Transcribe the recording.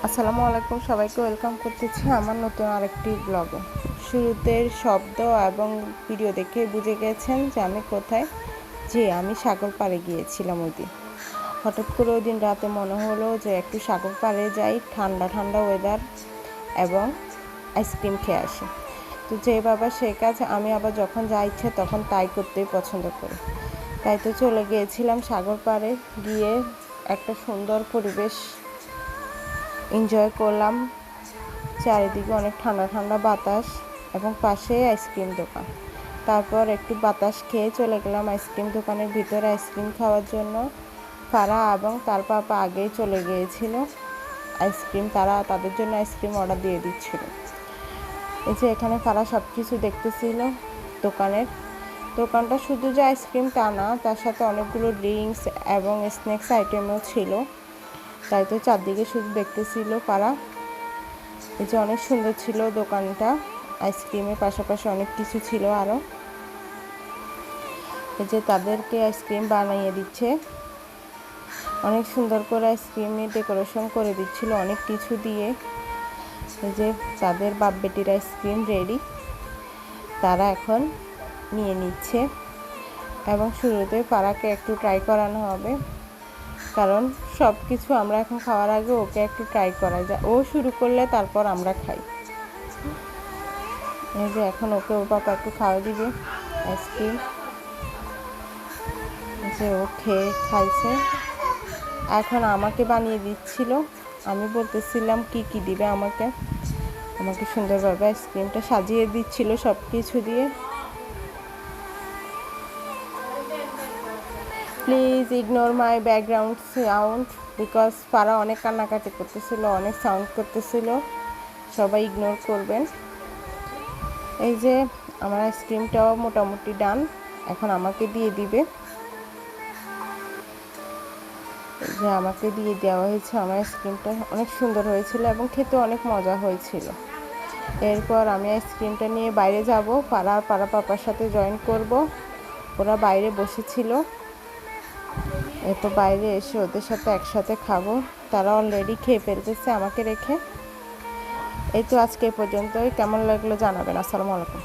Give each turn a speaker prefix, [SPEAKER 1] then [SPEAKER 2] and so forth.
[SPEAKER 1] আসসালামু আলাইকুম, সবাইকে ওয়েলকাম করতেছি আমার নতুন আরেকটি ব্লগে। শুরুতে শব্দ এবং ভিডিও দেখে বুঝে গেছেন যে আমি কোথায়। আমি সাগর পাড়ে গিয়েছিলাম ওই দিন। হঠাৎ করে ওই দিন রাতে মনে হলো যে একটু সাগর পাড়ে যাই, ঠান্ডা ঠান্ডা ওয়েদার এবং আইসক্রিম খেয়ে আসি। তো যে বাবা সে কাজ, আমি আবার যখন যা ইচ্ছে তখন তাই করতেই পছন্দ করি। তাই তো চলে গিয়েছিলাম সাগর পাড়ে। গিয়ে একটা সুন্দর পরিবেশ এনজয় করলাম। চারিদিকে অনেক ঠান্ডা ঠান্ডা বাতাস এবং পাশে আইসক্রিম দোকান। তারপর একটু বাতাস খেয়ে চলে গেলাম আইসক্রিম দোকানের ভিতরে আইসক্রিম খাওয়ার জন্য। ফারা এবং তার পাপা আগেই চলে গিয়েছিল আইসক্রিম, তাদের জন্য আইসক্রিম অর্ডার দিয়ে দিচ্ছিল। এই যে এখানে ফারা সব কিছু দেখতেছিল দোকানটা শুধু যে আইসক্রিম তা না, তার সাথে অনেকগুলো ড্রিঙ্কস এবং স্ন্যাক্স আইটেমও ছিল। তাই তো চারদিকে শুধু দেখতেছিল পারা। এই যে অনেক সুন্দর ছিল দোকানটা, আইসক্রিমের পাশাপাশি অনেক কিছু ছিল আরও। এই যে তাদেরকে আইসক্রিম বানিয়ে দিচ্ছে, অনেক সুন্দর করে আইসক্রিমের ডেকোরেশন করে দিচ্ছিল অনেক কিছু দিয়ে। এই যে তাদের বাপ বেটির আইসক্রিম রেডি, তারা এখন নিয়ে নিচ্ছে এবং শুরুতে পারাকে একটু ট্রাই করানো হবে, কারণ সব কিছু আমরা এখন খাওয়ার আগে ওকে একটু ট্রাই করা যায়। ও শুরু করলে তারপর আমরা খাই। এই যে এখন ওকে ওর পাপা একটু খাওয়া দিবে আইসক্রিম। যে ও খেয়ে খাইছে, এখন আমাকে বানিয়ে দিচ্ছিল। আমি বলতেছিলাম কি দিবে আমাকে সুন্দরভাবে আইসক্রিমটা সাজিয়ে দিচ্ছিল সব কিছু দিয়ে। Please ignore my background sound because পারা অনেক কান্নাকাটি করতেছিল, অনেক সাউন্ড করতেছিল, সবাই ইগনোর করবেন। এই যে আমার আইসক্রিমটাও মোটামুটি ডান, এখন আমাকে দিয়ে দিবে। এই যে আমাকে দিয়ে দেওয়া হয়েছে, আমার আইসক্রিমটা অনেক সুন্দর হয়েছিল এবং খেতে অনেক মজা হয়েছিল। এরপর আমি আইসক্রিমটা নিয়ে বাইরে যাব, পাড়া পাপার সাথে জয়েন করব। ওরা বাইরে বসেছিল, এরপর বাইরে এসে ওদের সাথে একসাথে খাবো। তারা অলরেডি খেয়ে ফেলতেছে আমাকে রেখে। এই তো আজকে এ পর্যন্তই। কেমন লাগলো জানাবেন। আসসালামু আলাইকুম।